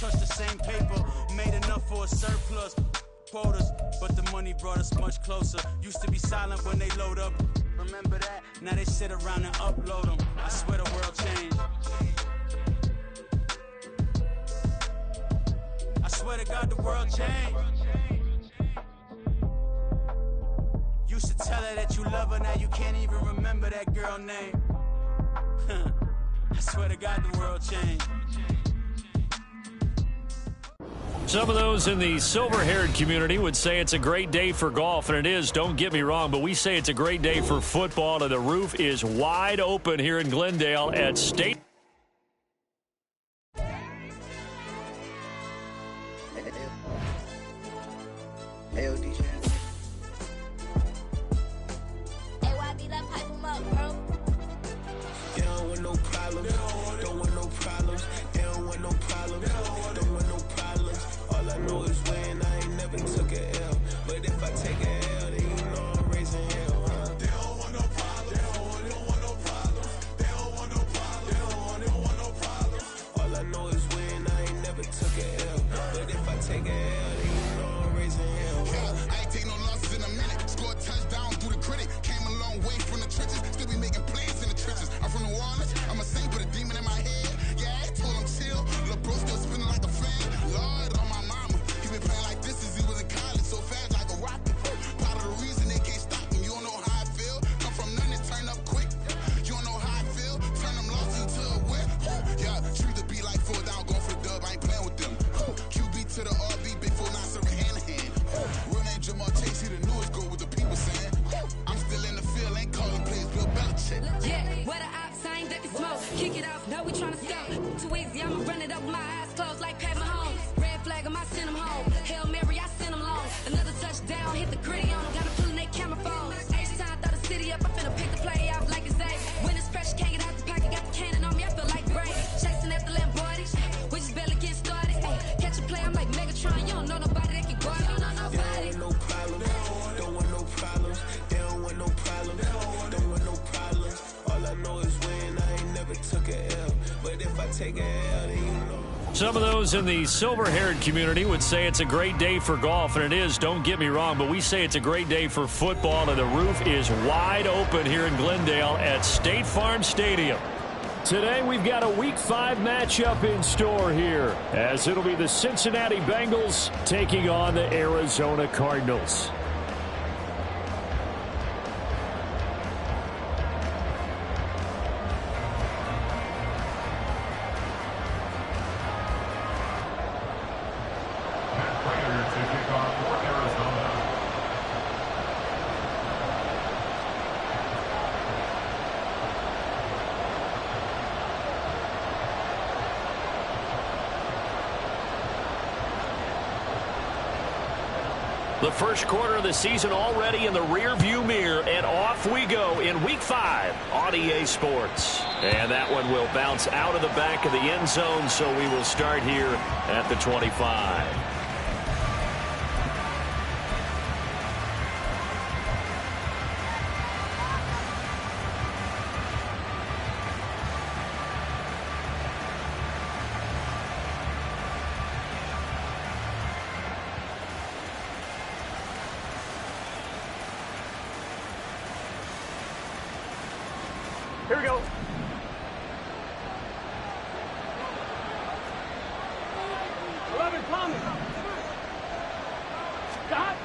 touched the same paper, made enough for a surplus. Quotas, but the money brought us much closer. Used to be silent when they load up. Remember that? Now they sit around and upload them. I swear the world changed. I swear to God the world changed. Used to tell her that you love her, now you can't even remember that girl name. I swear to God the world changed. Some of those in the silver-haired community would say it's a great day for golf, and it is, don't get me wrong, but we say it's a great day for football, and the roof is wide open here in Glendale at State. Some of those in the silver-haired community would say it's a great day for golf, and it is, don't get me wrong, but we say it's a great day for football, and the roof is wide open here in Glendale at State Farm Stadium. Today we've got a Week 5 matchup in store here, as it'll be the Cincinnati Bengals taking on the Arizona Cardinals. The first quarter of the season already in the rearview mirror, and off we go in Week 5 on EA Sports. And that one will bounce out of the back of the end zone, so we will start here at the 25. Here we go.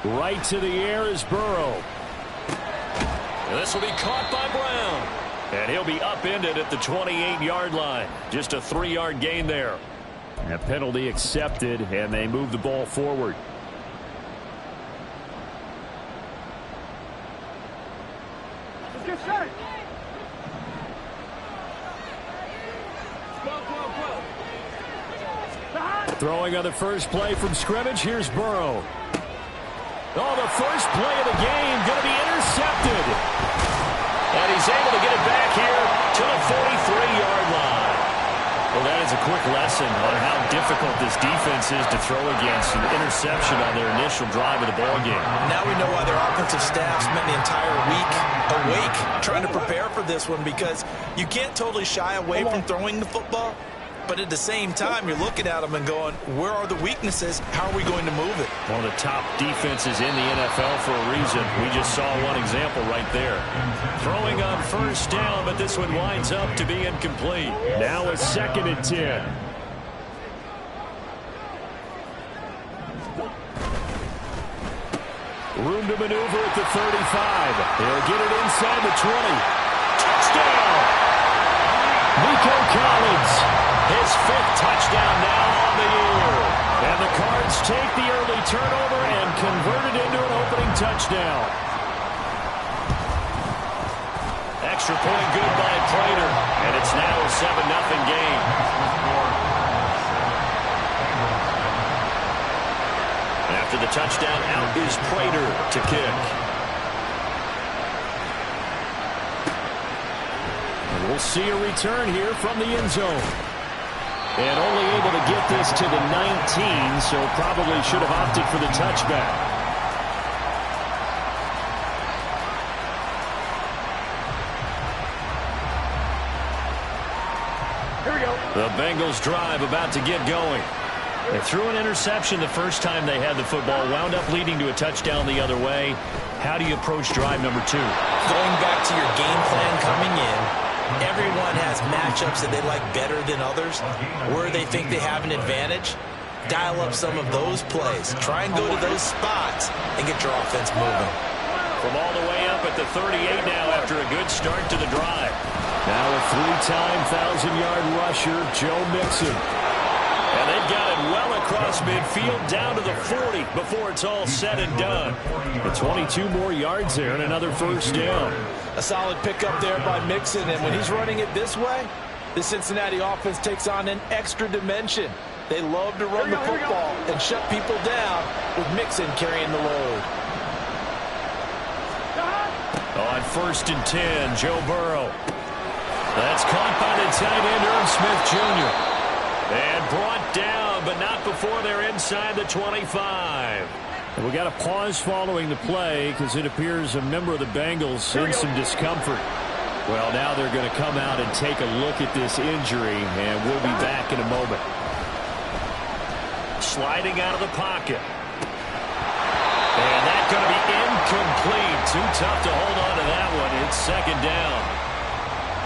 Right to the air is Burrow. And this will be caught by Brown. And he'll be upended at the 28-yard line. Just a 3-yard gain there. A penalty accepted, and they move the ball forward. Let's get set. Throwing on the first play from scrimmage, here's Burrow. Oh, the first play of the game going to be intercepted. And he's able to get it back here to the 43-yard line. Well, that is a quick lesson on how difficult this defense is to throw against. An interception on their initial drive of the ballgame. Now we know why their offensive staff spent the entire week awake trying to prepare for this one, because you can't totally shy away from throwing the football. but at the same time, you're looking at them and going, where are the weaknesses? How are we going to move it? One of the top defenses in the NFL for a reason. We just saw one example right there. Throwing on first down, but this one winds up to be incomplete. Now a 2nd and 10. Room to maneuver at the 35. They'll get it inside the 20. Touchdown! Nico Collins, his 5th touchdown now on the year. And the Cards take the early turnover and convert it into an opening touchdown. Extra point good by Prater, and it's now a 7-0 game. After the touchdown, out is Prater to kick. And we'll see a return here from the end zone. And only able to get this to the 19, so probably should have opted for the touchback. Here we go. The Bengals drive about to get going. They threw an interception the first time they had the football, wound up leading to a touchdown the other way. How do you approach drive number 2? Going back to your game plan coming in, everyone has matchups that they like better than others, where they think they have an advantage. Dial up some of those plays. Try and go to those spots and get your offense moving. From all the way up at the 38 now after a good start to the drive. Now a 3-time 1,000-yard rusher, Joe Mixon. And they've got it well across midfield down to the 40 before it's all said and done. The 22 more yards there and another first down. A solid pickup there by Mixon, and when he's running it this way, the Cincinnati offense takes on an extra dimension. They love to run the football and shut people down with Mixon carrying the load. On 1st and 10, Joe Burrow. That's caught by the tight end, Irv Smith Jr. And brought down, but not before they're inside the 25. And we got a pause following the play because it appears a member of the Bengals in some discomfort. Well, now they're going to come out and take a look at this injury, and we'll be back in a moment. Sliding out of the pocket. And that's going to be incomplete. Too tough to hold on to that one. It's 2nd down.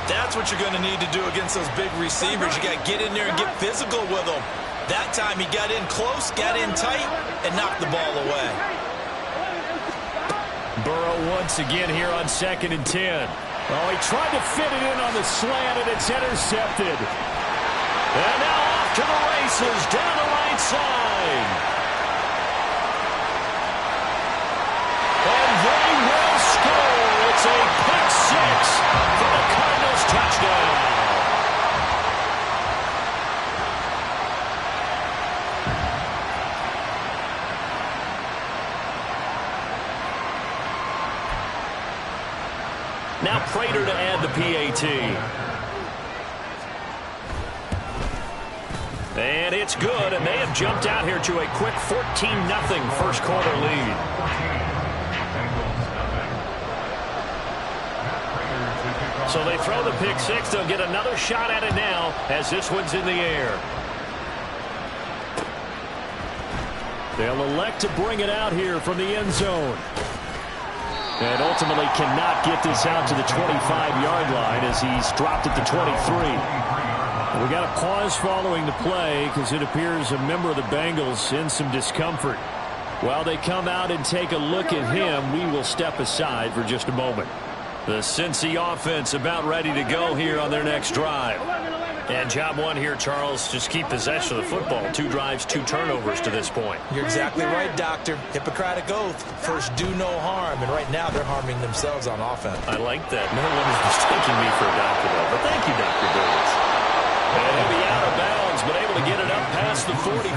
That's what you're going to need to do against those big receivers. You got to get in there and get physical with them. That time he got in close, got in tight, and knocked the ball away. Burrow once again here on 2nd and 10. Oh, he tried to fit it in on the slant, and it's intercepted. And now off to the races down the right side. And they will score. It's a pick 6 for the Cardinals touchdown. Now Prater to add the PAT. And it's good, and they have jumped out here to a quick 14-0 first quarter lead. So they throw the pick 6. They'll get another shot at it now as this one's in the air. They'll elect to bring it out here from the end zone. And ultimately cannot get this out to the 25-yard line as he's dropped at the 23. We got a pause following the play because it appears a member of the Bengals in some discomfort. While they come out and take a look at him, we will step aside for just a moment. The Cincy offense about ready to go here on their next drive. And job one here, Charles, just keep possession of the football. 2 drives, 2 turnovers to this point. You're exactly right, Doctor. Hippocratic oath. First, do no harm. And right now, they're harming themselves on offense. I like that. No one is mistaking me for a doctor, though. But thank you, Dr. Davis. And he'll be out of bounds, but able to get it up past the 45.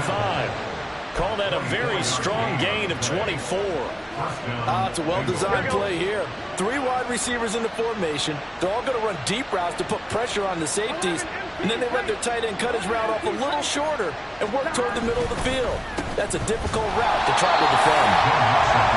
Call that a very strong gain of 24. It's a well-designed play here. 3 wide receivers in the formation. They're all going to run deep routes to put pressure on the safeties. And then they let their tight end cut his route off a little shorter and work toward the middle of the field. That's a difficult route to try to defend.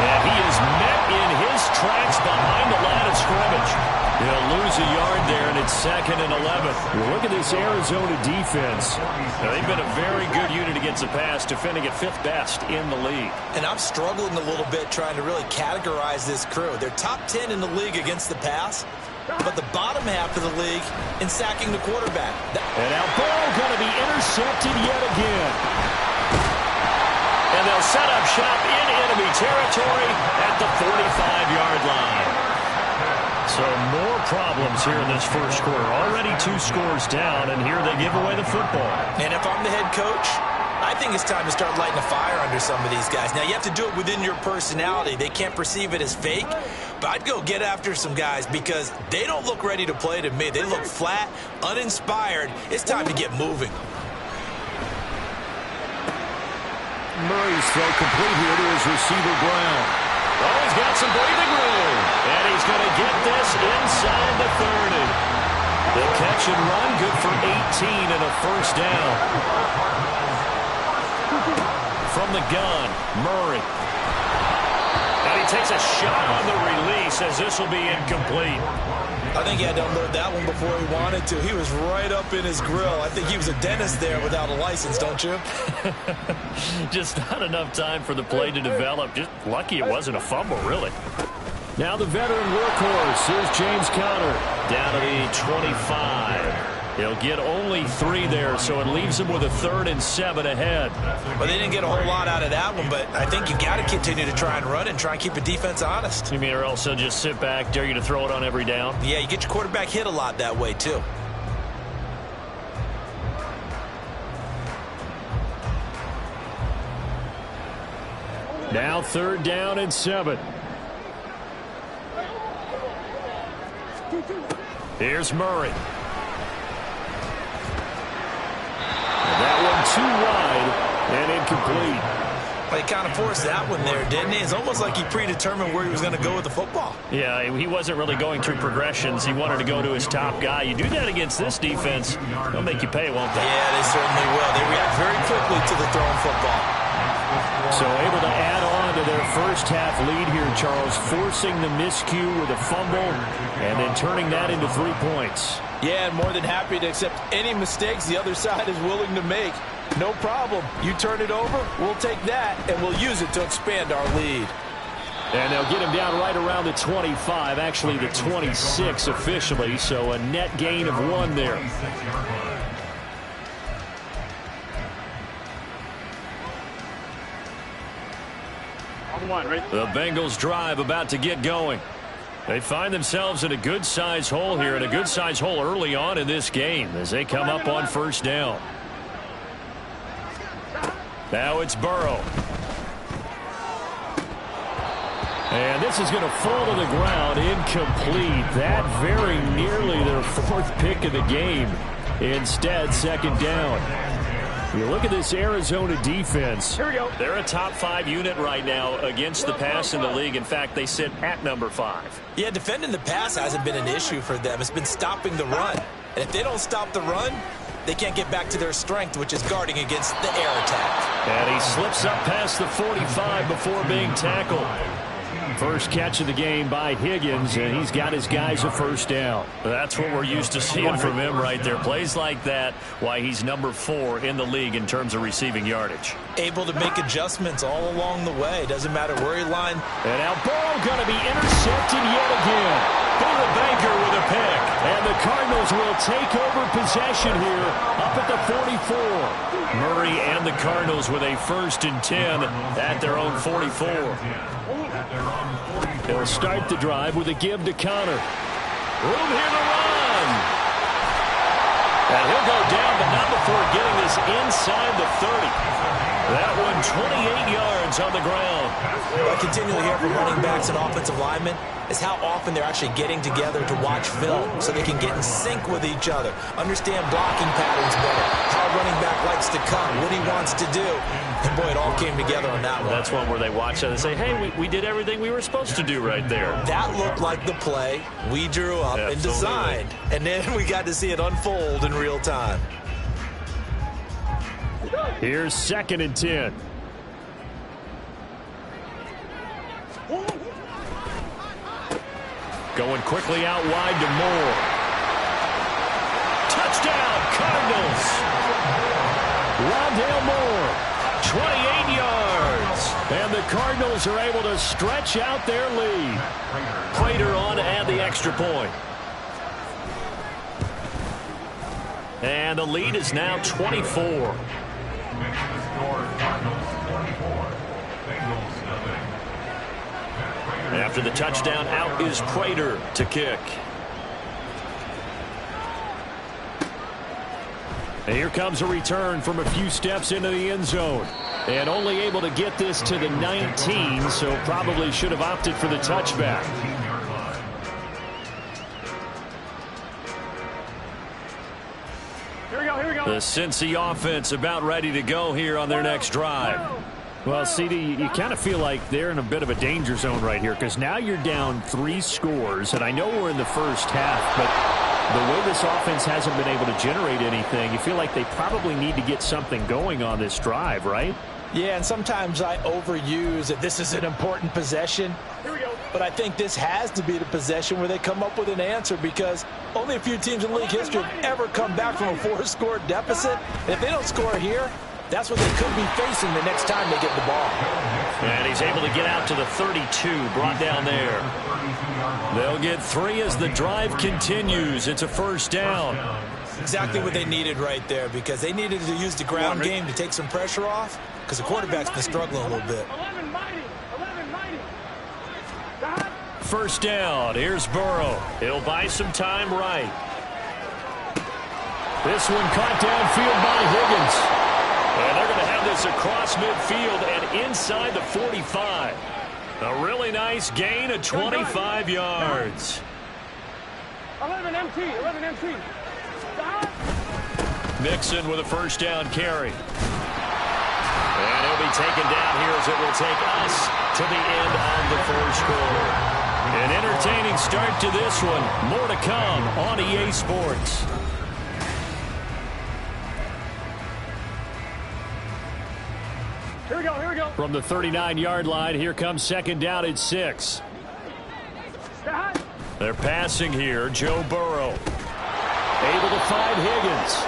And he is met in his tracks behind the line of scrimmage. He'll lose a yard there, and it's 2nd and 11. Well, look at this Arizona defense. Now, they've been a very good unit against the pass, defending at 5th best in the league. And I'm struggling a little bit trying to really categorize this crew. They're top 10 in the league against the pass, but the bottom half of the league in sacking the quarterback. And now Burrow going to be intercepted yet again. And they'll set up shop in enemy territory at the 45-yard line. So more problems here in this first quarter. Already 2 scores down, and here they give away the football. And if I'm the head coach, I think it's time to start lighting a fire under some of these guys. Now, you have to do it within your personality. They can't perceive it as fake, but I'd go get after some guys because they don't look ready to play to me. They look flat, uninspired. It's time to get moving. Murray's throw complete here to his receiver, Brown. Oh, he's got some breathing room. And he's going to get this inside the 30. The catch and run, good for 18 and a first down. From the gun, Murray. And he takes a shot on the release as this will be incomplete. I think he had to unload that one before he wanted to. He was right up in his grill. I think he was a dentist there without a license, don't you? Just not enough time for the play to develop. Just lucky it wasn't a fumble, really. Now the veteran workhorse. Here's James Conner. Down to the 25. He'll get only 3 there, so it leaves him with a 3rd and 7 ahead. Well, they didn't get a whole lot out of that one, but I think you got to continue to try and run and try and keep the defense honest. You mean, or else they'll just sit back, dare you to throw it on every down? Yeah, you get your quarterback hit a lot that way, too. Now 3rd down and 7. Here's Murray. That one too wide and incomplete. Well, he kind of forced that one there, didn't he? It's almost like he predetermined where he was going to go with the football. Yeah, he wasn't really going through progressions. He wanted to go to his top guy. You do that against this defense, they'll make you pay, won't they? Yeah, they certainly will. They react very quickly to the thrown football. So able to add on to their first half lead here, Charles, forcing the miscue with a fumble and then turning that into 3 points. Yeah, and more than happy to accept any mistakes the other side is willing to make. No problem. You turn it over, we'll take that, and we'll use it to expand our lead. And they'll get him down right around the 25, actually the 26 officially, so a net gain of 1 there. The Bengals drive about to get going. They find themselves in a good-sized hole here, and a good-sized hole early on in this game as they come up on 1st down. Now it's Burrow. And this is going to fall to the ground, incomplete. That very nearly their 4th pick of the game. Instead, 2nd down. You look at this Arizona defense. Here we go. They're a top 5 unit right now against the pass in the league. In fact, they sit at number 5. Yeah, defending the pass hasn't been an issue for them. It's been stopping the run. And if they don't stop the run, they can't get back to their strength, which is guarding against the air attack. And he slips up past the 45 before being tackled. First catch of the game by Higgins, and he's got his guys a 1st down. That's what we're used to seeing from him right there. Plays like that, why he's number 4 in the league in terms of receiving yardage. Able to make adjustments all along the way. Doesn't matter where he lined. And now Burrow going to be intercepted yet again. Buda Baker with a pick. And the Cardinals will take over possession here up at the 44. Murray and the Cardinals with a 1st and 10 at their own 44. They'll start the drive with a give to Conner. Room here to run. And he'll go down not before getting this inside the 30. That one 28 yards on the ground. What I continually hear from running backs and offensive linemen is how often they're actually getting together to watch film so they can get in sync with each other, understand blocking patterns better, how a running back likes to cut, what he wants to do. And, boy, it all came together on that one. That's one where they watch it and say, hey, we did everything we were supposed to do right there. That looked like the play we drew up and designed. And then we got to see it unfold in real time. Here's 2nd and 10. Going quickly out wide to Moore. Touchdown, Cardinals. Rondale Moore, 28 yards. And the Cardinals are able to stretch out their lead. Prater on to add the extra point. And the lead is now 24. After the touchdown, out is Prater to kick. And here comes a return from a few steps into the end zone. And only able to get this to the 19, so probably should have opted for the touchback. Here we go, here we go. The Cincy offense about ready to go here on their next drive. Well, CD, you kind of feel like they're in a bit of a danger zone right here because now you're down 3 scores, and I know we're in the first half, but the way this offense hasn't been able to generate anything, you feel like they probably need to get something going on this drive, right? Yeah, and sometimes I overuse that this is an important possession. Here we go. But I think this has to be the possession where they come up with an answer because only a few teams in league history have ever come back from a 4-score deficit. And if they don't score here, that's what they could be facing the next time they get the ball. And he's able to get out to the 32, brought down there. They'll get 3 as the drive continues. It's a first down. Exactly what they needed right there because they needed to use the ground game to take some pressure off because the quarterback's been struggling a little bit. 11 mighty. First down. Here's Burrow. He'll buy some time right. This one caught downfield by Higgins. And they're going to have this across midfield and inside the 45. A really nice gain of 25 yards. 11 MT. Mixon with a first down carry. And he'll be taken down here as it will take us to the end of the first quarter. An entertaining start to this one. More to come on EA Sports. Here we go. From the 39-yard line, here comes 2nd down at 6. They're passing here. Joe Burrow. Able to find Higgins.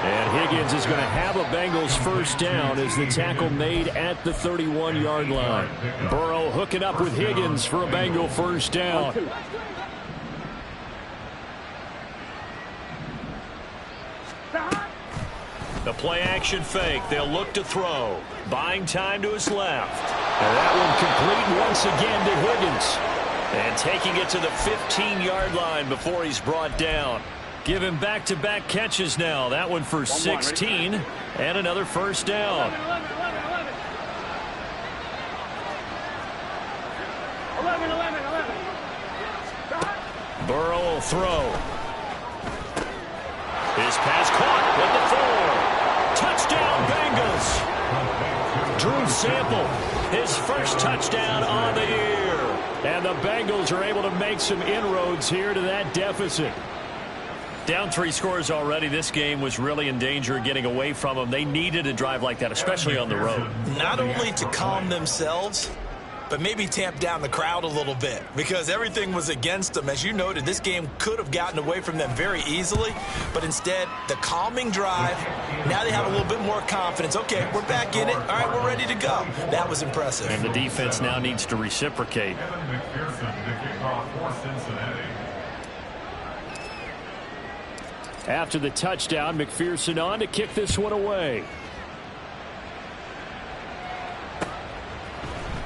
And Higgins is going to have a Bengals first down as the tackle made at the 31-yard line. Burrow hooking up with Higgins for a Bengal first down. The play-action fake. They'll look to throw. Buying time to his left. And that one complete once again to Higgins. And taking it to the 15-yard line before he's brought down. Give him back-to-back catches now. That one for 16 and another first down. 11. Burrow will throw. His pass caught with the 4. Touchdown, Bengals. Drew Sample, his first touchdown on the year. And the Bengals are able to make some inroads here to that deficit. Down 3 scores already. This game was really in danger of getting away from them. They needed a drive like that, especially on the road. Not only to calm themselves, but maybe tamp down the crowd a little bit because everything was against them. As you noted, this game could have gotten away from them very easily, but instead, the calming drive, now they have a little bit more confidence. Okay, we're back in it. All right, we're ready to go. That was impressive. And the defense now needs to reciprocate. After the touchdown, McPherson on to kick this one away.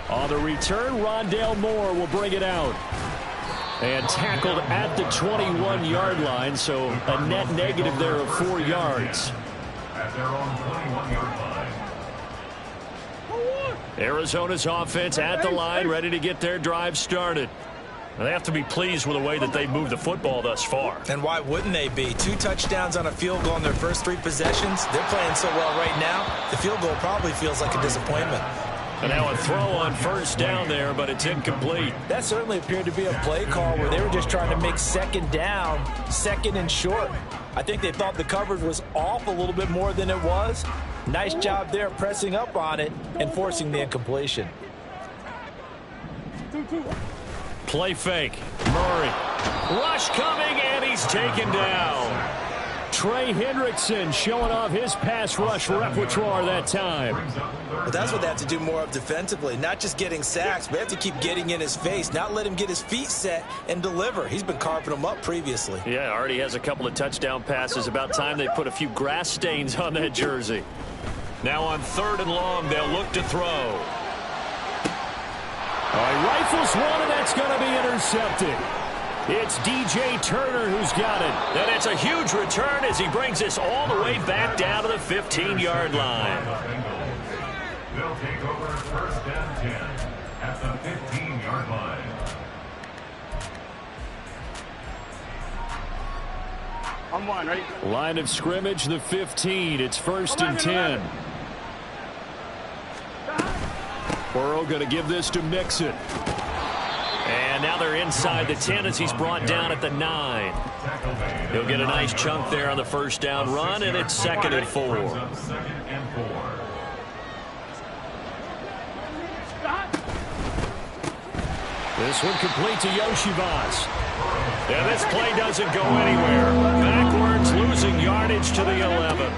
On the return, Rondale Moore will bring it out. And tackled at the 21-yard line, so a net negative there of 4 yards. at their own 21-yard line. Arizona's offense at the line, ready to get their drive started. They have to be pleased with the way that they've moved the football thus far. And why wouldn't they be? 2 touchdowns on a field goal in their first 3 possessions. They're playing so well right now, the field goal probably feels like a disappointment. And now a throw on first down there, but it's incomplete. That certainly appeared to be a play call where they were just trying to make second down, second and short. I think they thought the coverage was off a little bit more than it was. Nice job there pressing up on it and forcing the incompletion. Play fake. Murray. Rush coming, and he's taken down. Trey Hendrickson showing off his pass rush repertoire that time. But that's what they have to do more of defensively, not just getting sacks, but they have to keep getting in his face, not let him get his feet set and deliver. He's been carving them up previously. Yeah, already has a couple of touchdown passes. About time they put a few grass stains on that jersey. Now on 3rd and long, they'll look to throw. Rifles one, and that's going to be intercepted. It's DJ Turner who's got it. And it's a huge return as he brings this all the way back down to the 15-yard line. They'll take over 1st and 10 at the 15-yard line. On one, ready? Line of scrimmage, the 15. It's 1st and 10. Burrow going to give this to Mixon. And now they're inside the 10 as he's brought down at the 9. He'll get a nice chunk there on the first down run, and it's 2nd and 4. This one complete to Yoshivas. And this play doesn't go anywhere. Backwards, losing yardage to the 11.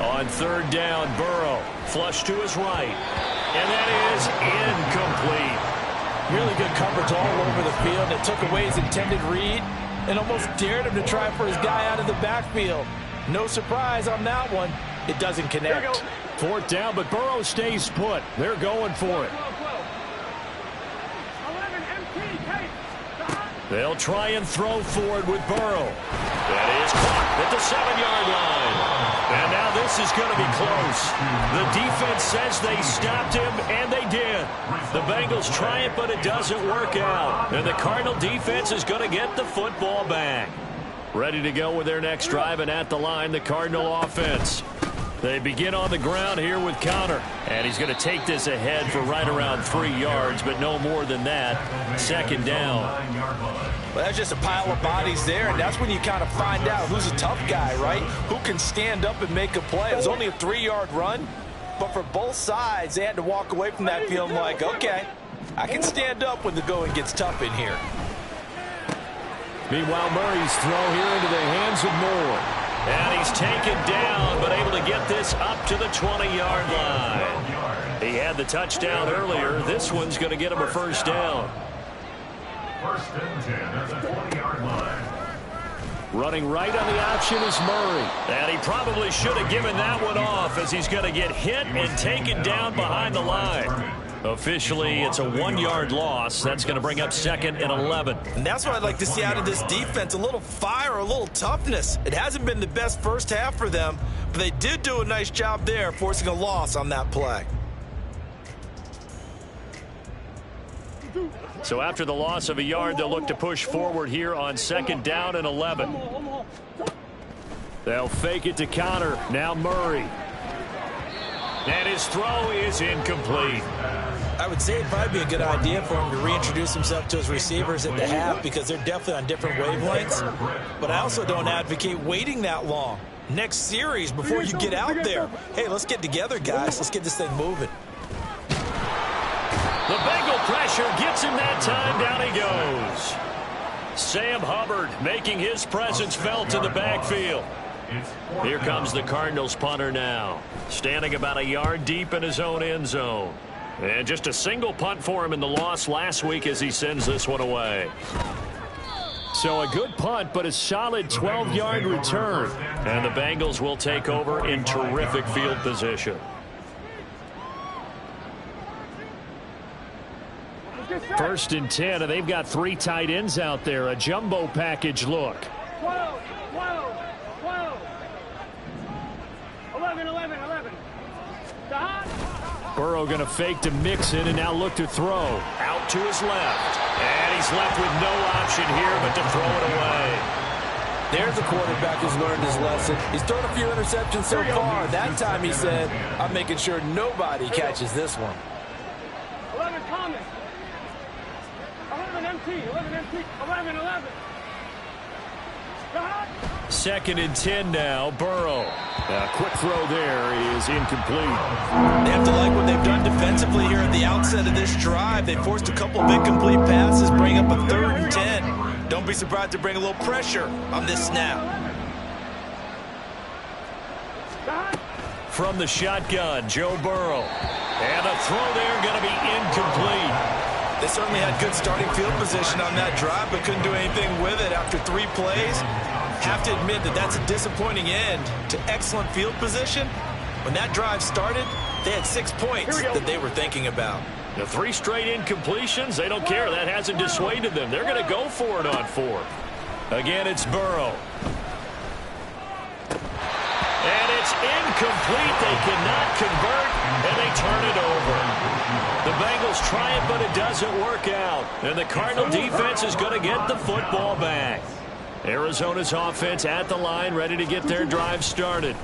On 3rd down, Burrow flush to his right. And that is incomplete. Really good coverage all over the field. It took away his intended read and almost dared him to try for his guy out of the backfield. No surprise on that one. It doesn't connect. 4th down, but Burrow stays put. They're going for it. They'll try and throw forward with Burrow. That is caught at the 7-yard line. And now this is going to be close. The defense says they stopped him, and they did. The Bengals try it, but it doesn't work out. And the Cardinal defense is going to get the football back. Ready to go with their next drive, and at the line, the Cardinal offense. They begin on the ground here with Connor. And he's going to take this ahead for right around 3 yards, but no more than that. 2nd down. Well, that's just a pile of bodies there, and that's when you kind of find out who's a tough guy, right? Who can stand up and make a play. It was only a 3-yard run, but for both sides, they had to walk away from that feeling like, okay, I can stand up when the going gets tough in here. Meanwhile, Murray's throw here into the hands of Moore. And he's taken down, but able to get this up to the 20-yard line. He had the touchdown earlier. This one's going to get him a first down. 1st and 10 at the 20-yard line. Running right on the option is Murray. And he probably should have given that one off as he's going to get hit and taken down behind the line. Officially, it's a 1-yard loss. That's going to bring up 2nd and 11. And that's what I'd like to see out of this defense, a little fire, a little toughness. It hasn't been the best first half for them, but they did do a nice job there, forcing a loss on that play. So after the loss of a yard, they'll look to push forward here on 2nd down and 11. They'll fake it to Connor. Now Murray. And his throw is incomplete. I would say it'd probably be a good idea for him to reintroduce himself to his receivers at the half because they're definitely on different wavelengths. But I also don't advocate waiting that long. Next series before you get out there. Hey, let's get together, guys. Let's get this thing moving. The Bengal pressure gets him that time. Down he goes. Sam Hubbard making his presence felt in the backfield. Here comes the Cardinals punter now. Standing about a yard deep in his own end zone. And just a single punt for him in the loss last week as he sends this one away. So a good punt, but a solid 12-yard return. And the Bengals will take over in terrific field position. First and 10, and they've got 3 tight ends out there. A jumbo package look. Burrow going to fake to Mixon and now look to throw. Out to his left. And he's left with no option here but to throw it away. There's a quarterback who's learned his lesson. He's thrown a few interceptions so far. That time he said, I'm making sure nobody catches this one. 11 common. 11 empty. 11 empty. 11, 11. 2nd and 10 now. Burrow. A quick throw there is incomplete. They have to like what they've done defensively here at the outset of this drive. They forced a couple of incomplete passes, bring up a 3rd and 10. Don't be surprised to bring a little pressure on this snap. From the shotgun, Joe Burrow. And a throw there going to be incomplete. They certainly had good starting field position on that drive, but couldn't do anything with it after 3 plays. Have to admit that that's a disappointing end to excellent field position. When that drive started, they had 6 points that they were thinking about. The 3 straight incompletions, they don't care. That hasn't dissuaded them. They're going to go for it on 4th. Again, it's Burrow. And it's incomplete. They cannot convert, and they turn it over. The Bengals try it, but it doesn't work out. And the Cardinal defense is going to get the football back. Arizona's offense at the line, ready to get their drive started.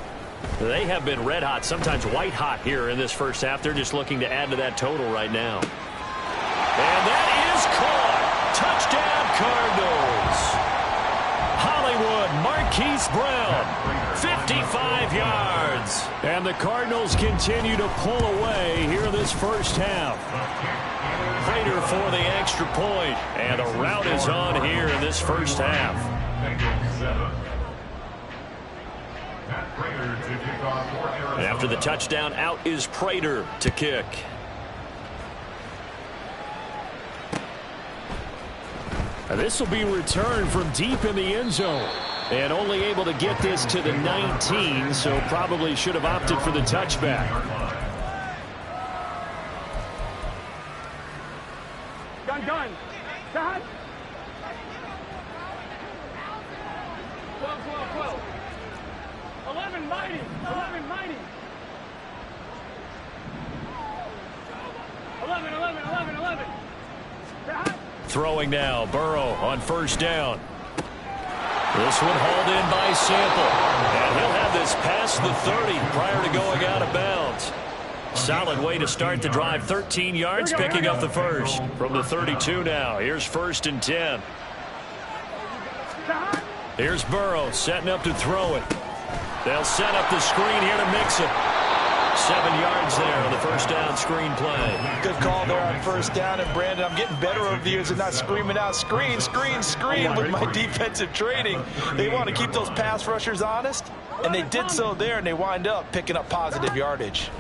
They have been red hot, sometimes white hot here in this first half. They're just looking to add to that total right now. And that is caught. Touchdown, Cardinals. Hollywood, Marquise Brown, 55 yards. And the Cardinals continue to pull away here in this first half. Prater for the extra point. And a rout is on here in this first half. After the touchdown, out is Prater to kick. This will be returned from deep in the end zone. And only able to get this to the 19, so probably should have opted for the touchback. Gun. Dad. 12. 11 mighty. 11 mighty. 11. Dad. Throwing now, Burrow on first down. This one hauled in by Sample. And he'll have this past the 30 prior to going out of bounds. Solid way to start the drive. 13 yards, picking up the first. From the 32 now. Here's 1st and 10. Here's Burrow setting up to throw it. They'll set up the screen here to mix it. 7 yards there on the first down screen play. Good call there on first down. And, Brandon, I'm getting better over the years and not screaming out screen with my defensive training. They want to keep those pass rushers honest, and they did so there, and they wind up picking up positive yardage.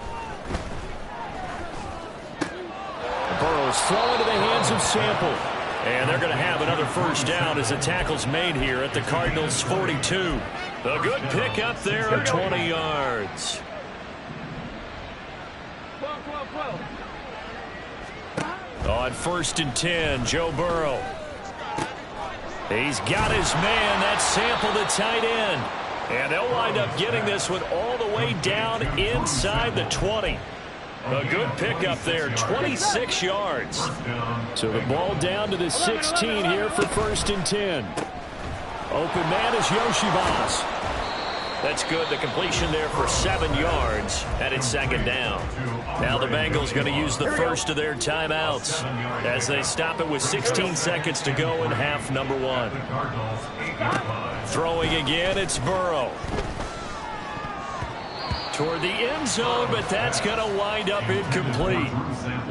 Burrow's throw into the hands of Sample. And they're going to have another first down as the tackle's made here at the Cardinals' 42. A good pick up there of 20 yards. 12. On 1st and 10, Joe Burrow. He's got his man. That's Sample, the tight end. And they'll wind up getting this one all the way down inside the 20. A good pickup there, 26 yards. So the ball down to the 16 here for 1st and 10. Open man is Yoshibas. That's good. The completion there for 7 yards, and it's 2nd down. Now the Bengals going to use the first of their timeouts as they stop it with 16 seconds to go in half number 1. Throwing again, it's Burrow. Toward the end zone, but that's going to wind up incomplete.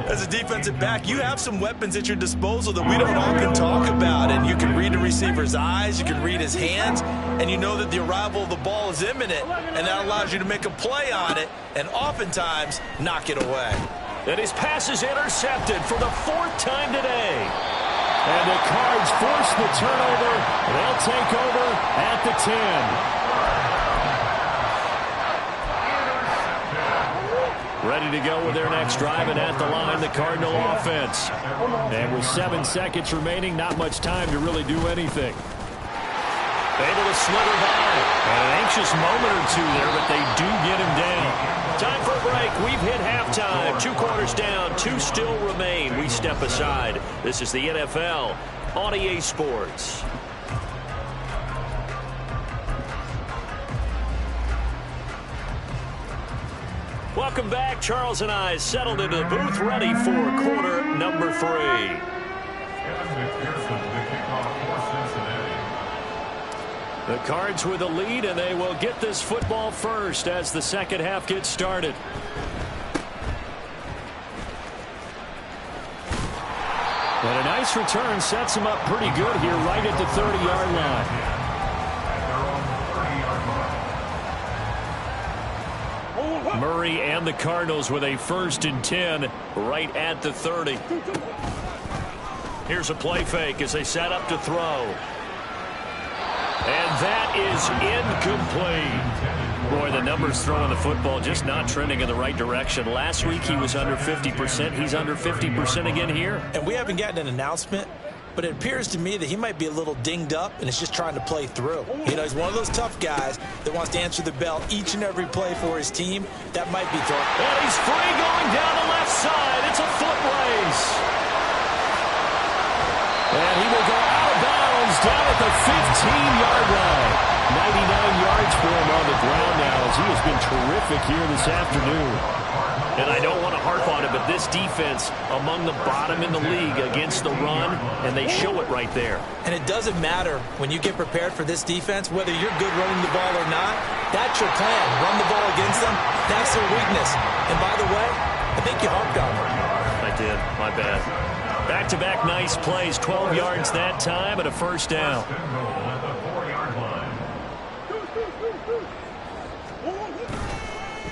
As a defensive back, you have some weapons at your disposal that we don't often talk about. And you can read the receiver's eyes, you can read his hands, and you know that the arrival of the ball is imminent. And that allows you to make a play on it and oftentimes knock it away. And his pass is intercepted for the 4th time today. And the Cards force the turnover. They'll take over at the 10. Ready to go with their next drive, and at the line, the Cardinal offense. And with 7 seconds remaining, not much time to really do anything. Able to slither by. And an anxious moment or two there, but they do get him down. Time for a break. We've hit halftime. 2 quarters down. 2 still remain. We step aside. This is the NFL on EA Sports. Welcome back. Charles and I settled into the booth, ready for quarter number 3. The Cards with the lead, and they will get this football first as the second half gets started. And a nice return sets them up pretty good here right at the 30-yard line. Murray and the Cardinals with a 1st and 10 right at the 30. Here's a play fake as they set up to throw. And that is incomplete. Boy, the numbers throwing the football just not trending in the right direction. Last week he was under 50%. He's under 50% again here. And we haven't gotten an announcement, but it appears to me that he might be a little dinged up and is just trying to play through. You know, he's one of those tough guys that wants to answer the bell each and every play for his team. That might be thrown. And he's free going down the left side. It's a foot race. And he will go out of bounds down at the 15-yard line. 99 yards for him on the ground now as he has been terrific here this afternoon. And I don't want to harp on it, but this defense among the bottom in the league against the run, and they show it right there. And it doesn't matter when you get prepared for this defense, whether you're good running the ball or not, that's your plan. Run the ball against them, that's their weakness. And by the way, I think you harped on them. I did, my bad. Back-to-back nice plays, 12 yards that time and a 1st down.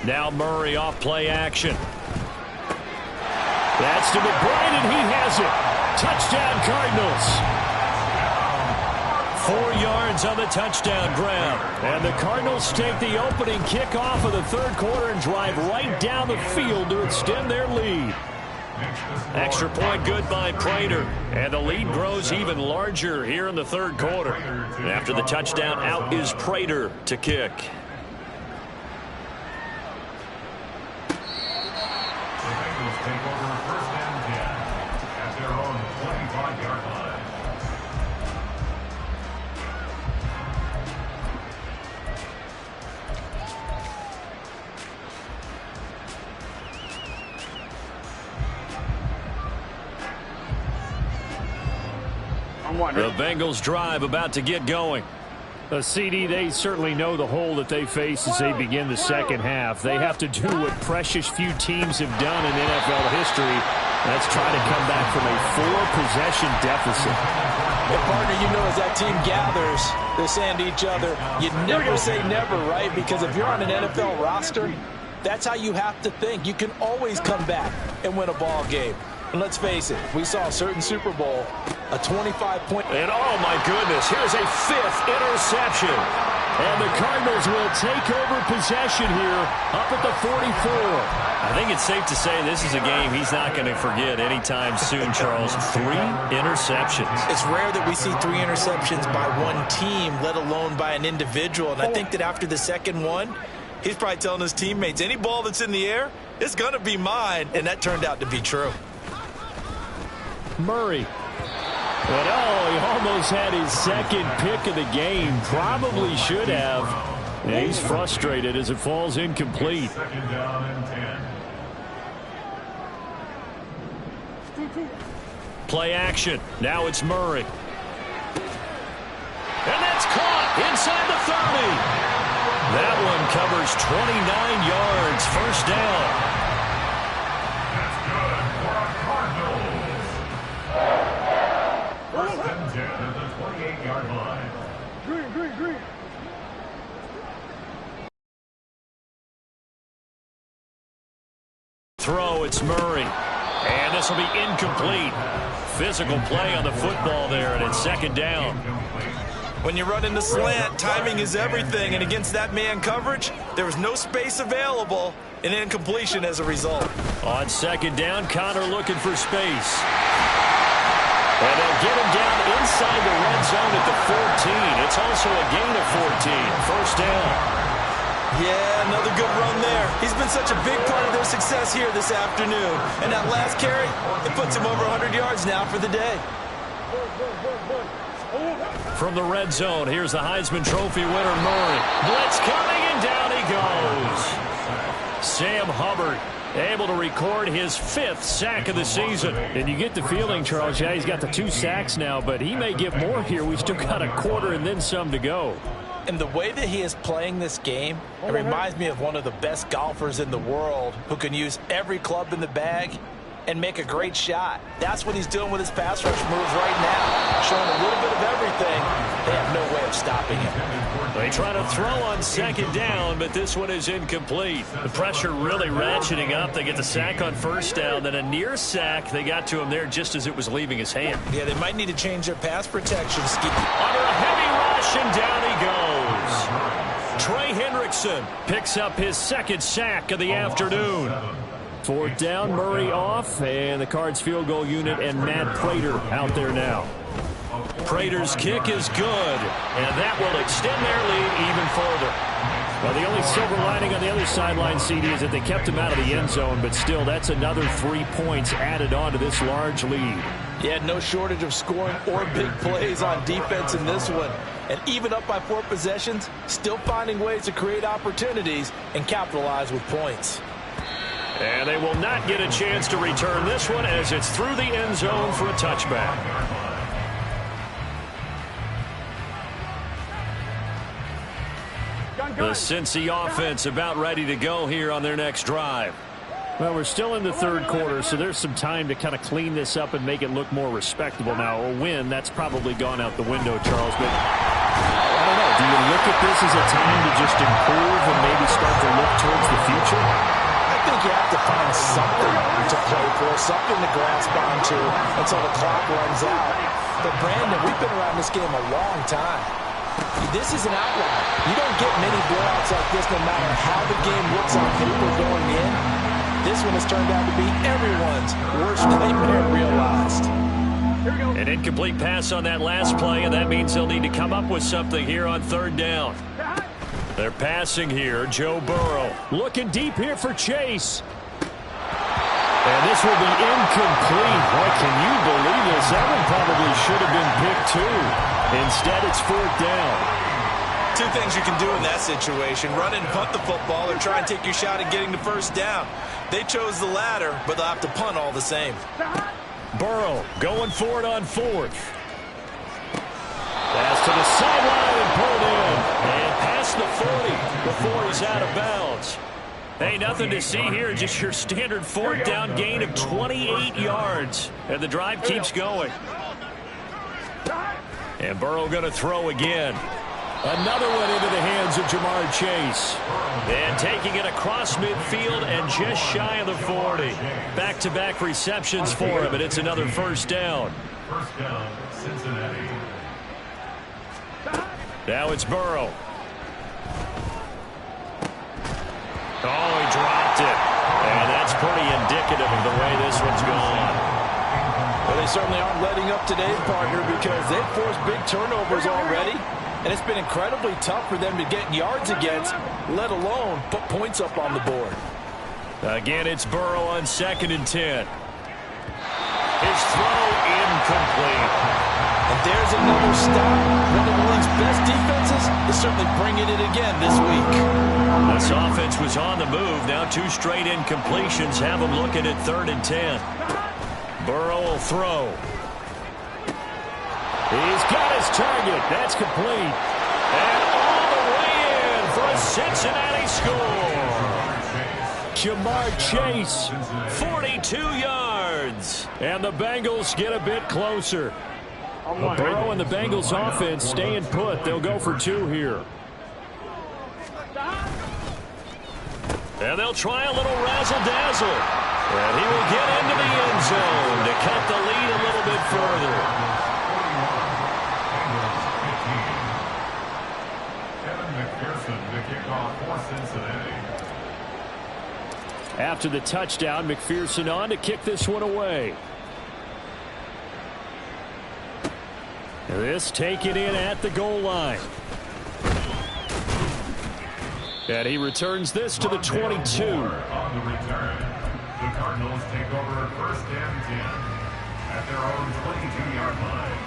Now Murray off play action. That's to McBride, and he has it. Touchdown, Cardinals. 4 yards on the touchdown grab. And the Cardinals take the opening kickoff of the 3rd quarter and drive right down the field to extend their lead. Extra point good by Prater. And the lead grows even larger here in the 3rd quarter. And after the touchdown, out is Prater to kick. Take over 1st and 10 at their own 25-yard line. The Bengals drive about to get going. CD, they certainly know the hole that they face as they begin the second half. They have to do what precious few teams have done in NFL history. That's try to come back from a 4-possession deficit. And partner, you know, as that team gathers, they're saying to each other, you never say never, right? Because if you're on an NFL roster, that's how you have to think. You can always come back and win a ball game. And let's face it, we saw a certain Super Bowl, a 25-point. And oh my goodness, here's a 5th interception. And the Cardinals will take over possession here up at the 44. I think it's safe to say this is a game he's not going to forget anytime soon, Charles. 3 interceptions. It's rare that we see 3 interceptions by one team, let alone by an individual. And I think that after the second one, he's probably telling his teammates, any ball that's in the air, it's going to be mine. And that turned out to be true. Murray. But oh, he almost had his 2nd pick of the game. Probably should have. And he's frustrated as it falls incomplete. 2nd down and 10. Play action. Now it's Murray. And that's caught inside the 30. That one covers 29 yards. 1st down. That's good for a Cardinals. 1st and 10 at the 28-yard line. Green. Throw, it's Murray. And this will be incomplete. Physical play on the football there, and it's 2nd down. When you run in the slant, timing is everything. And against that man coverage, there was no space available, and incompletion as a result. On 2nd down, Connor looking for space. And they'll get him down inside the red zone at the 14. It's also a gain of 14. 1st down. Yeah, another good run there. He's been such a big part of their success here this afternoon. And that last carry, it puts him over 100 yards now for the day. From the red zone, here's the Heisman Trophy winner, Murray. Blitz coming, and down he goes. Sam Hubbard able to record his 5th sack of the season. And you get the feeling, Charles, yeah, he's got the 2 sacks now, but he may get more here. We still got a quarter and then some to go. And the way that he is playing this game, it reminds me of one of the best golfers in the world who can use every club in the bag and make a great shot. That's what he's doing with his pass rush moves right now. Showing a little bit of everything. They have no way of stopping him. They try to throw on 2nd down, but this one is incomplete. The pressure really ratcheting up. They get the sack on 1st down, then a near sack. They got to him there just as it was leaving his hand. Yeah, they might need to change their pass protection scheme. Under a heavy rush, and down he goes. Trey Hendrickson picks up his 2nd sack of the afternoon. 4th down, Murray off, and the Cards field goal unit and Matt Prater out there now. Prater's kick is good, and that will extend their lead even further. Well, the only silver lining on the other sideline, CD, is that they kept him out of the end zone, but still, that's another 3 points added on to this large lead. Yeah, no shortage of scoring or big plays on defense in this one. And even up by 4 possessions, still finding ways to create opportunities and capitalize with points. And they will not get a chance to return this one as it's through the end zone for a touchback. The Cincy offense about ready to go here on their next drive. Well, we're still in the 3rd quarter, so there's some time to kind of clean this up and make it look more respectable. Now, a win, that's probably gone out the window, Charles, but I don't know. Do you look at this as a time to just improve and maybe start to look towards the future? I think you have to find something to play for, something to grasp onto until the clock runs out. But, Brandon, we've been around this game a long time. This is an outlier. You don't get many blowouts like this no matter how the game looks on paper going in. This one has turned out to be everyone's worst nightmare realized. An incomplete pass on that last play, and that means they'll need to come up with something here on 3rd down. They're passing here. Joe Burrow looking deep here for Chase. And this will be incomplete. Boy, can you believe this? That one probably should have been picked too. Instead, it's 4th down. 2 things you can do in that situation. Run and punt the football or try and take your shot at getting the 1st down. They chose the latter, but they'll have to punt all the same. Burrow going for it on 4th. Pass to the sideline and pulled in. And past the 40 before he's out of bounds. Hey, nothing to see here. Just your standard 4th down gain of 28 yards. And the drive keeps going. And Burrow going to throw again. Another one into the hands of Jamar Chase. And taking it across midfield and just shy of the 40. Back-to-back receptions for him, and it's another 1st down. 1st down, Cincinnati. Now it's Burrow. Oh, he dropped it. And that's pretty indicative of the way this one's gone. Well, they certainly aren't letting up today's partner because they've forced big turnovers already. And it's been incredibly tough for them to get yards against, let alone put points up on the board. Again, it's Burrow on 2nd and 10. His throw incomplete. And there's another stop. One of the league's best defenses is certainly bringing it again this week. This offense was on the move. Now 2 straight incompletions have them looking at 3rd and 10. Burrow will throw. He's got his target. That's complete. And all the way in for a Cincinnati score. Jamar Chase, 42 yards. And the Bengals get a bit closer. Burrow and the Bengals offense staying put. They'll go for 2 here. And they'll try a little razzle-dazzle. And he will get into the end zone to cut the lead a little bit further. After the touchdown, McPherson on to kick this one away. This taken in at the goal line. And he returns this to the 22. On the return, the Cardinals take over first and 10 at their own 22-yard line.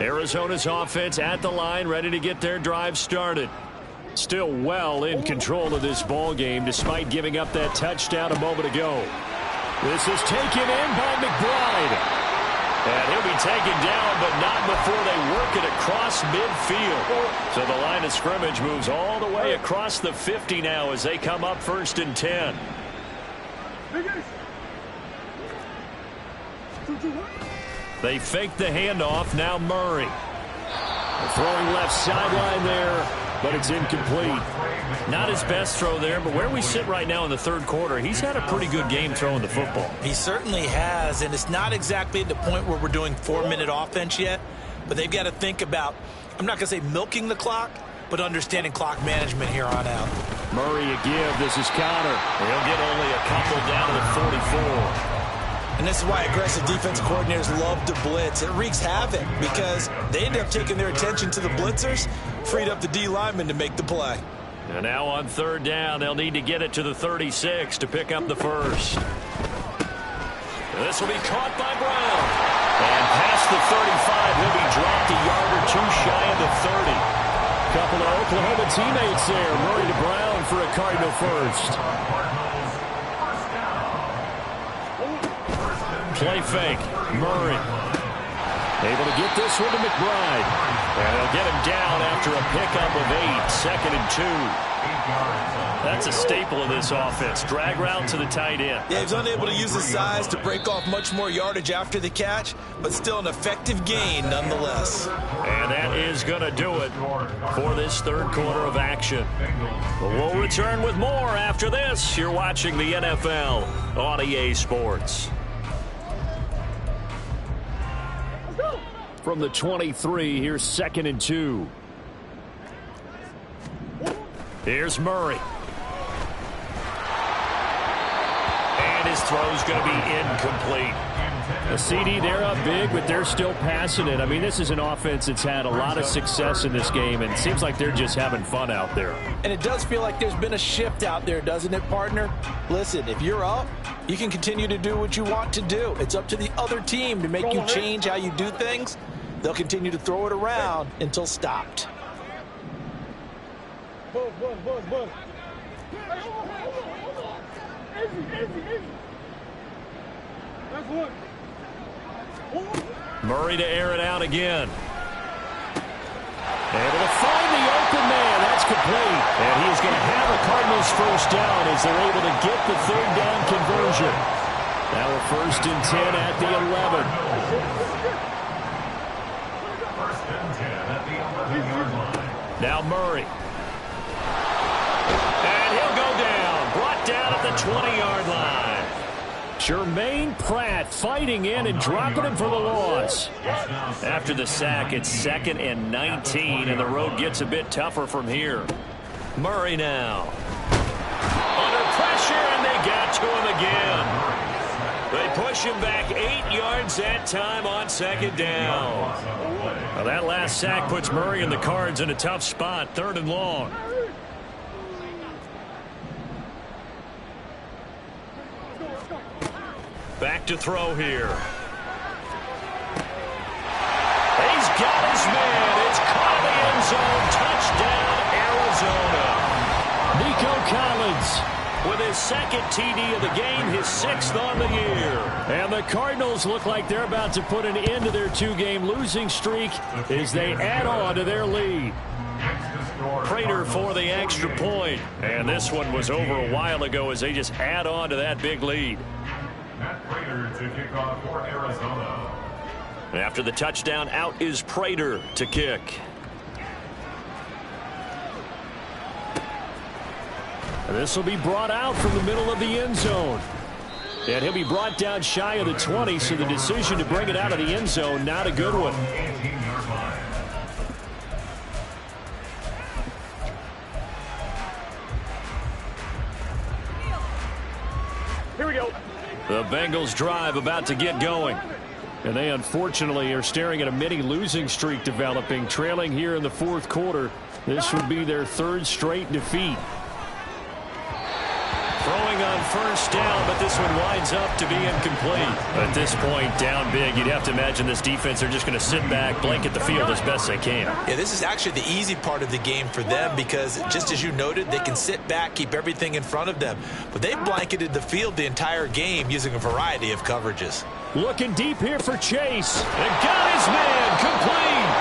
Arizona's offense at the line, ready to get their drive started. Still well in control of this ball game, despite giving up that touchdown a moment ago. This is taken in by McBride. And he'll be taken down, but not before they work it across midfield. So the line of scrimmage moves all the way across the 50 now as they come up 1st and 10. They fake the handoff. Now Murray. Throwing left sideline there, but it's incomplete. Not his best throw there, but where we sit right now in the 3rd quarter, he's had a pretty good game throwing the football. He certainly has, and it's not exactly at the point where we're doing 4-minute offense yet, but they've got to think about, I'm not going to say milking the clock, but understanding clock management here on out. Murray a give. This is Connor. He'll get only a couple down to the 44. And this is why aggressive defensive coordinators love to blitz. It wreaks havoc because they end up taking their attention to the blitzers, freed up the D lineman to make the play. And now on 3rd down, they'll need to get it to the 36 to pick up the first. This will be caught by Brown. And past the 35, he'll be dropped a yard or two shy of the 30. Couple of Oklahoma teammates there. Murray to Brown for a Cardinal first. Play fake. Murray. Able to get this one to McBride. And they'll get him down after a pickup of 8. 2nd and 2. That's a staple of this offense. Drag route to the tight end. Yeah, he's unable to use his size to break off much more yardage after the catch, but still an effective gain nonetheless. And that is going to do it for this 3rd quarter of action. But we'll return with more after this. You're watching the NFL on EA Sports. From the 23, here's 2nd and 2. Here's Murray. And his throw's going to be incomplete. The CD, they're up big, but they're still passing it. I mean, this is an offense that's had a lot of success in this game, and it seems like they're just having fun out there. And it does feel like there's been a shift out there, doesn't it, partner? Listen, if you're up, you can continue to do what you want to do. It's up to the other team to make you change how you do things. They'll continue to throw it around until stopped. Murray to air it out again. Able to find the open man. That's complete. And he is going to have a Cardinals first down as they're able to get the 3rd down conversion. Now we're 1st and 10 at the 11. 1st and 10 at the 11-yard line. Now Murray. And he'll go down. Brought down at the 20-yard line. Jermaine Pratt fighting in and dropping him for the loss. After the sack, it's 2nd and 19, and the road gets a bit tougher from here. Murray now. Under pressure, and they got to him again. They push him back 8 yards that time on 2nd down. Well, that last sack puts Murray and the Cards in a tough spot, 3rd and long. Back to throw here. He's got his man. It's caught in the end zone. Touchdown, Arizona. Nico Collins with his 2nd TD of the game, his 6th on the year. And the Cardinals look like they're about to put an end to their 2-game losing streak as they add on to their lead. Prater for the extra point. And this one was over a while ago as they just add on to that big lead. Matt Prater to kick off for Arizona. After the touchdown, out is Prater to kick. And this will be brought out from the middle of the end zone. And he'll be brought down shy of the 20, so the decision to bring it out of the end zone, not a good one. 18-yard line. Here we go. The Bengals drive about to get going. And they unfortunately are staring at a mini losing streak developing, trailing here in the fourth quarter. This would be their third straight defeat. Throwing on first down, but this one winds up to be incomplete. At this point, down big, you'd have to imagine this defense are just going to sit back, blanket the field as best they can. Yeah, this is actually the easy part of the game for them because, just as you noted, they can sit back, keep everything in front of them. But they blanketed the field the entire game using a variety of coverages. Looking deep here for Chase. And got his man complete.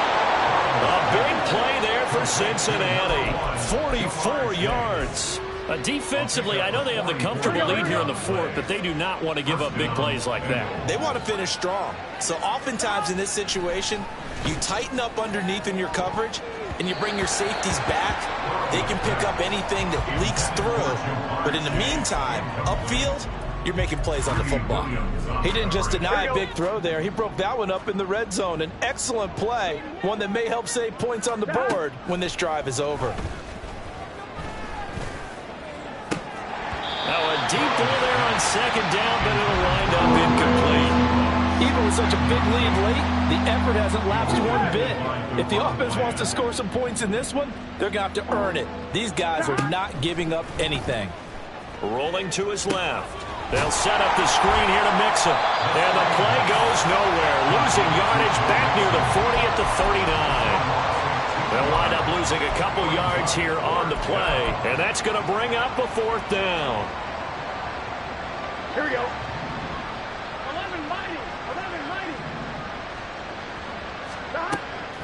A big play there for Cincinnati. 44 yards. Defensively, I know they have the comfortable lead here in the fourth, but they do not want to give up big plays like that. They want to finish strong. So oftentimes in this situation, you tighten up underneath in your coverage, and you bring your safeties back. They can pick up anything that leaks through. But in the meantime, upfield, you're making plays on the football. He didn't just deny a big throw there. He broke that one up in the red zone. An excellent play, one that may help save points on the board when this drive is over. Now a deep ball there on second down, but it'll wind up incomplete. Even with such a big lead late, the effort hasn't lapsed one bit. If the offense wants to score some points in this one, they're going to have to earn it. These guys are not giving up anything. Rolling to his left. They'll set up the screen here to mix him. And the play goes nowhere. Losing yardage back near the 40 at the 39. They'll wind up losing a couple yards here on the play, and that's going to bring up a fourth down. Here we go. 11 mighty. 11 mighty.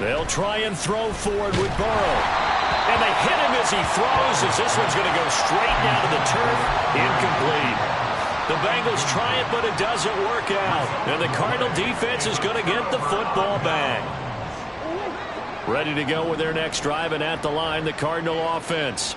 They'll try and throw forward with Burrow. And they hit him as he throws, as this one's going to go straight down to the turf. Incomplete. The Bengals try it, but it doesn't work out. And the Cardinal defense is going to get the football back. Ready to go with their next drive, and at the line, the Cardinal offense.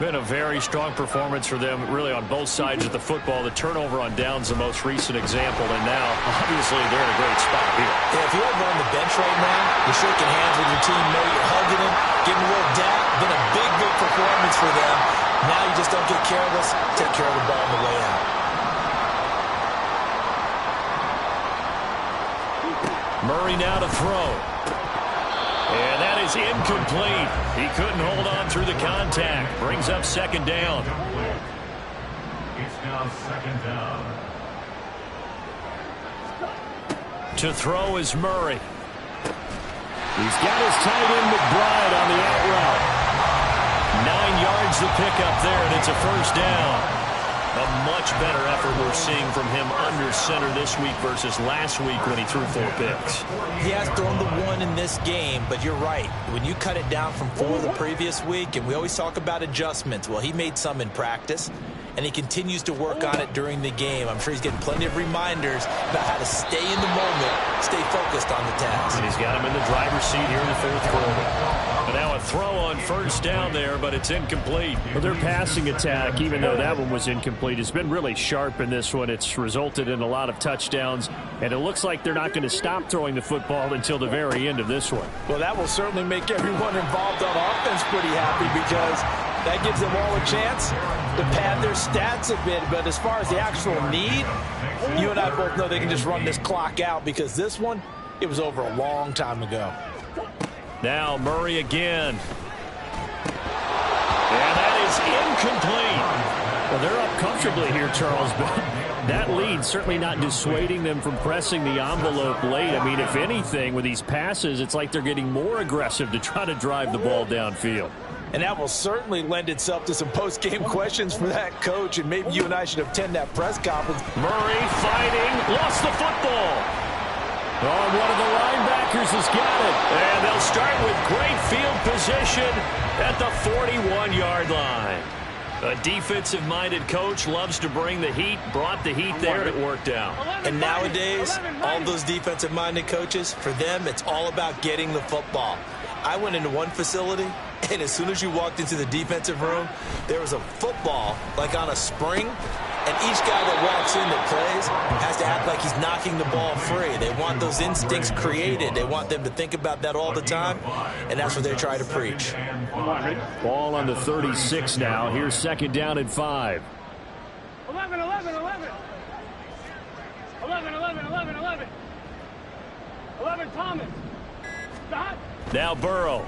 Been a very strong performance for them, really, on both sides of the football. The turnover on downs, the most recent example, and now, obviously, they're in a great spot here. Yeah, if you're over on the bench right now, you're shaking hands with your teammate, you're hugging him, giving a little dap. Been a big, big performance for them. Now you just don't get careless, take care of the ball on the way out. Murray now to throw. And that is incomplete. He couldn't hold on through the contact. Brings up second down. It's now second down. To throw is Murray. He's got his tight end McBride on the out route. 9 yards to pick up there, and it's a first down. A much better effort we're seeing from him under center this week versus last week when he threw 4 picks. He has thrown the 1 in this game, but you're right. When you cut it down from 4 the previous week, and we always talk about adjustments, well, he made some in practice, and he continues to work on it during the game. I'm sure he's getting plenty of reminders about how to stay in the moment, stay focused on the task. And he's got him in the driver's seat here in the fourth quarter. But now a throw on first down there, but it's incomplete. Well, their passing attack, even though that one was incomplete, has been really sharp in this one. It's resulted in a lot of touchdowns, and it looks like they're not going to stop throwing the football until the very end of this one. Well, that will certainly make everyone involved on offense pretty happy because that gives them all a chance to pad their stats a bit. But as far as the actual need, you and I both know they can just run this clock out because this one, it was over a long time ago. Now Murray again. And that is incomplete. Well, they're up comfortably here, Charles, but that lead certainly not dissuading them from pressing the envelope late. I mean, if anything, with these passes, it's like they're getting more aggressive to try to drive the ball downfield. And that will certainly lend itself to some post-game questions for that coach, and maybe you and I should attend that press conference. Murray fighting, lost the football. Oh, one of the linebackers has got it. And they'll start with great field position at the 41-yard line. A defensive-minded coach loves to bring the heat, brought the heat there, and it worked out. And nowadays, all those defensive-minded coaches, for them, it's all about getting the football. I went into one facility, and as soon as you walked into the defensive room, there was a football, like on a spring, and each guy that walks in that plays has to act like he's knocking the ball free. They want those instincts created. They want them to think about that all the time, and that's what they try to preach. Ball on the 36 now. Here's second down and 5. 11, 11, 11. 11, 11, 11, 11. 11 Thomas. Stop. Now Burrow.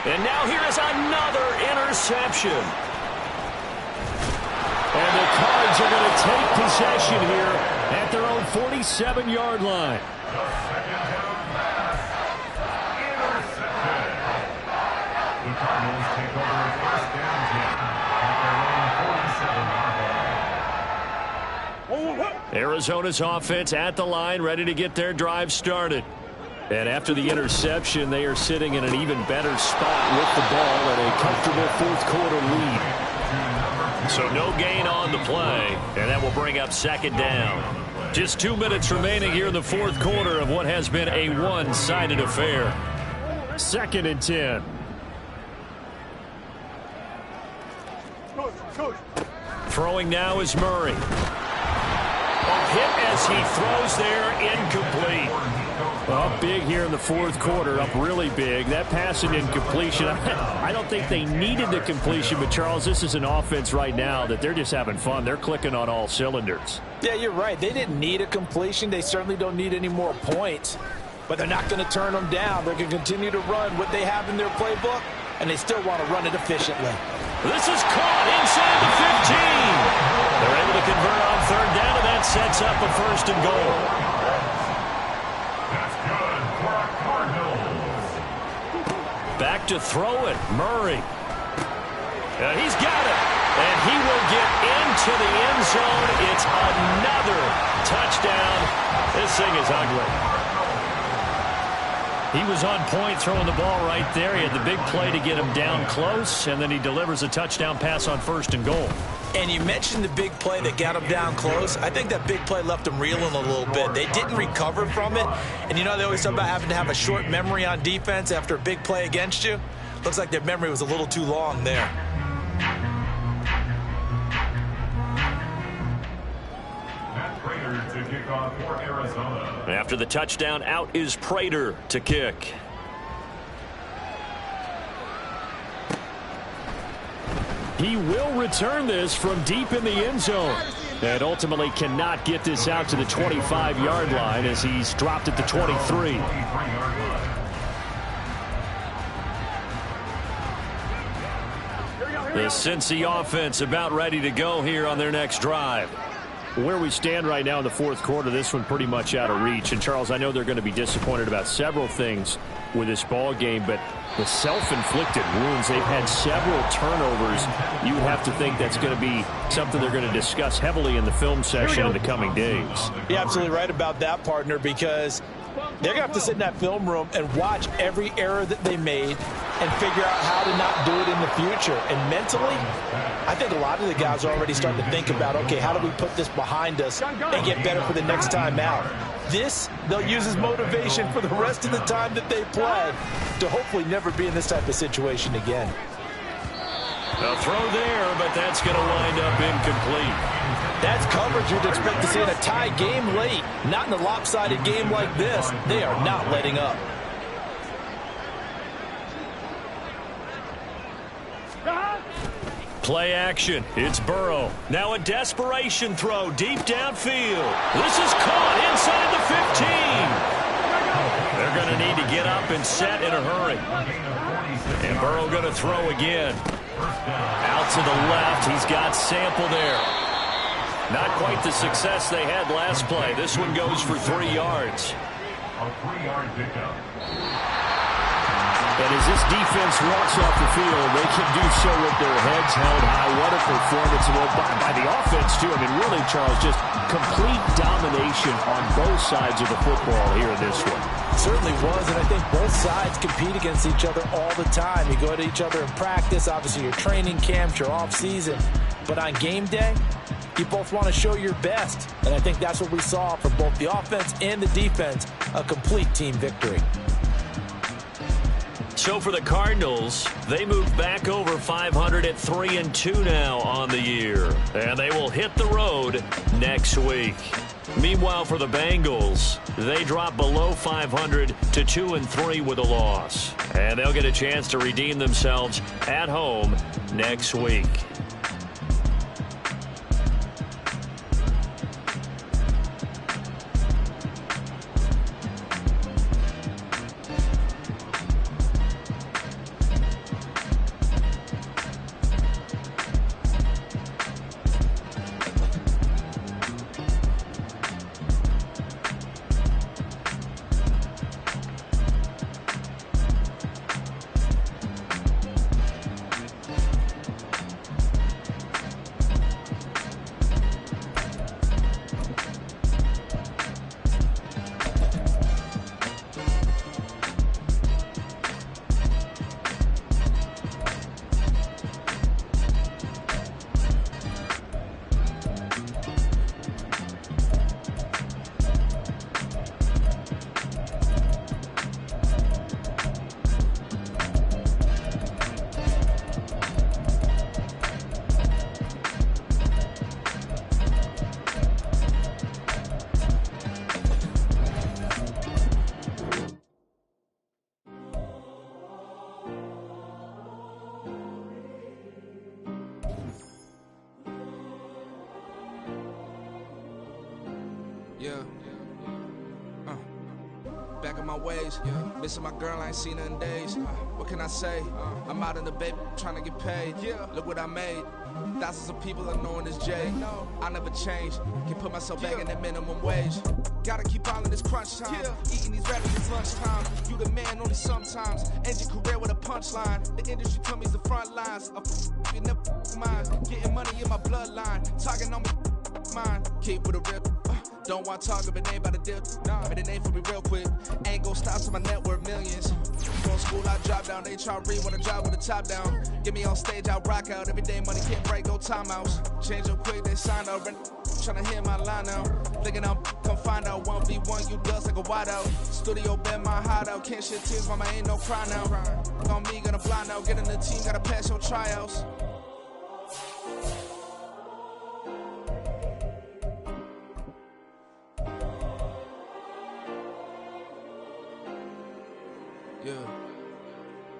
And now here is another interception. And the Cards are going to take possession here at their own 47-yard line. The second down pass. Intercepted. The Cardinals take over at first down 10 at their own 47-yard line. Arizona's offense at the line, ready to get their drive started. And after the interception, they are sitting in an even better spot with the ball and a comfortable fourth-quarter lead. So no gain on the play, and that will bring up second down. Just 2 minutes remaining here in the fourth quarter of what has been a one-sided affair. 2nd and 10. Throwing now is Murray. Hit as he throws there, incomplete. Up big here in the fourth quarter, up really big. That pass and incompletion, I don't think they needed the completion, but Charles, this is an offense right now that they're just having fun. They're clicking on all cylinders. Yeah, you're right. They didn't need a completion. They certainly don't need any more points, but they're not going to turn them down. They're going to continue to run what they have in their playbook, and they still want to run it efficiently. This is caught inside the 15. They're able to convert on third down, and that sets up a first and goal. That's good for our Cardinals. Back to throw it, Murray. He's got it, and he will get into the end zone. It's another touchdown. This thing is ugly. He was on point throwing the ball right there. He had the big play to get him down close, and then he delivers a touchdown pass on first and goal. And you mentioned the big play that got him down close. I think that big play left him reeling a little bit. They didn't recover from it. And you know, they always talk about having to have a short memory on defense after a big play against you. Looks like their memory was a little too long there. To kick off for Arizona. After the touchdown, out is Prater to kick. He will return this from deep in the end zone. And ultimately cannot get this out to the 25-yard line as he's dropped at the 23. The Cincy offense about ready to go here on their next drive. Where we stand right now in the fourth quarter, this one pretty much out of reach. And, Charles, I know they're going to be disappointed about several things with this ball game, but the self-inflicted wounds, they've had several turnovers. You would have to think that's going to be something they're going to discuss heavily in the film session in the coming days. You're absolutely right about that, partner, because they're going to have to sit in that film room and watch every error that they made and figure out how to not do it in the future. And mentally, I think a lot of the guys are already starting to think about, okay, how do we put this behind us and get better for the next time out? This, they'll use as motivation for the rest of the time that they play to hopefully never be in this type of situation again. A throw there, but that's going to wind up incomplete. That's coverage you'd expect to see in a tie game late. Not in a lopsided game like this. They are not letting up. Play action. It's Burrow. Now a desperation throw deep downfield. This is caught inside the 15. They're going to need to get up and set in a hurry. And Burrow going to throw again. Out to the left. He's got Sample there. Not quite the success they had last play. This one goes for 3 yards. A 3-yard pickup. And as this defense walks off the field, they can do so with their heads held high. What a performance by the offense, too. I mean, really, Charles, just complete domination on both sides of the football here in this one. Certainly was, and I think both sides compete against each other all the time. You go to each other in practice, obviously your training camps, your off-season. But on game day, you both want to show your best. And I think that's what we saw from both the offense and the defense, a complete team victory. So for the Cardinals, they move back over 500 at 3-2 now on the year. And they will hit the road next week. Meanwhile, for the Bengals, they drop below 500 to 2-3 with a loss. And they'll get a chance to redeem themselves at home next week. my ways. Missing my girl, I ain't seen her in days. What can I say? I'm out in the baby, trying to get paid. Look what I made. Thousands of people are knowing this Jay. I never change. Can put myself back in that minimum wage. Gotta keep all in this crunch time. Eating these rappers it's lunchtime. You the man only sometimes. End your career with a punchline. The industry told me it's the front lines. You never mine. Getting money in my bloodline. Talking on me mine. Keep with a real. Don't want to talk if it ain't about a deal. Made a name for me real quick. Ain't gon' stop till my net worth millions. Going school, I drop down. They try to read when I drive with the top down. Get me on stage, I rock out. Every day money can't break, no timeouts. Change up quick, they sign up. Tryna hear my line now. Thinking I'm come find out 1v1, you dust like a wideout. Studio been my hideout. Can't shed tears, mama ain't no cry now. On me, gonna blind out. Get in the team, gotta pass your tryouts.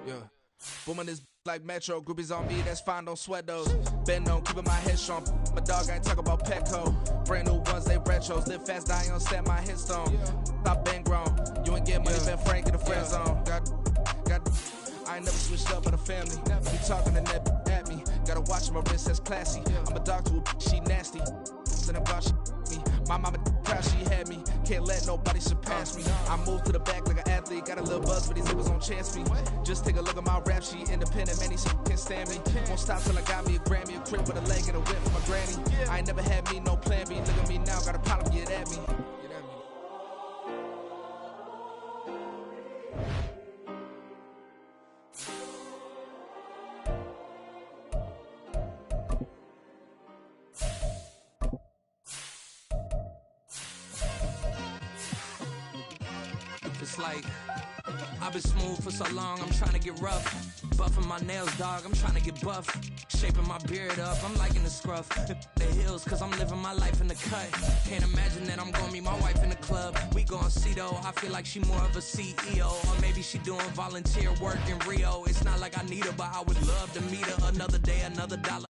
Yeah. Booming this like Metro. Groupies on me, that's fine, don't sweat those. Been on, keeping my head strong. My dog ain't talk about Petco. Brand new ones, they retros. Live fast, die on set, my headstone. Stop been grown. You ain't get money, been Frank in the friend zone. I ain't never switched up on the family. You talking to that at me. Gotta watch my wrist, that's classy. I'm a dog to a she nasty. Then I'm God, she me. My mama proud she had me. Can't let nobody surpass me. I move to the back like an athlete. Got a little buzz for these niggas on chance me. Just take a look at my rap sheet. Independent, man, these can't stand me. Won't stop till I got me a Grammy, a crib with a leg and a whip for my granny. I ain't never had me no plan B. Look at me now, got a problem, get at me. It's like, I've been smooth for so long, I'm trying to get rough. Buffing my nails, dog, I'm trying to get buff. Shaping my beard up, I'm liking the scruff. The hills, cause I'm living my life in the cut. Can't imagine that I'm gonna meet my wife in the club. We gon' see though, I feel like she more of a CEO. Or maybe she doing volunteer work in Rio. It's not like I need her, but I would love to meet her. Another day, another dollar.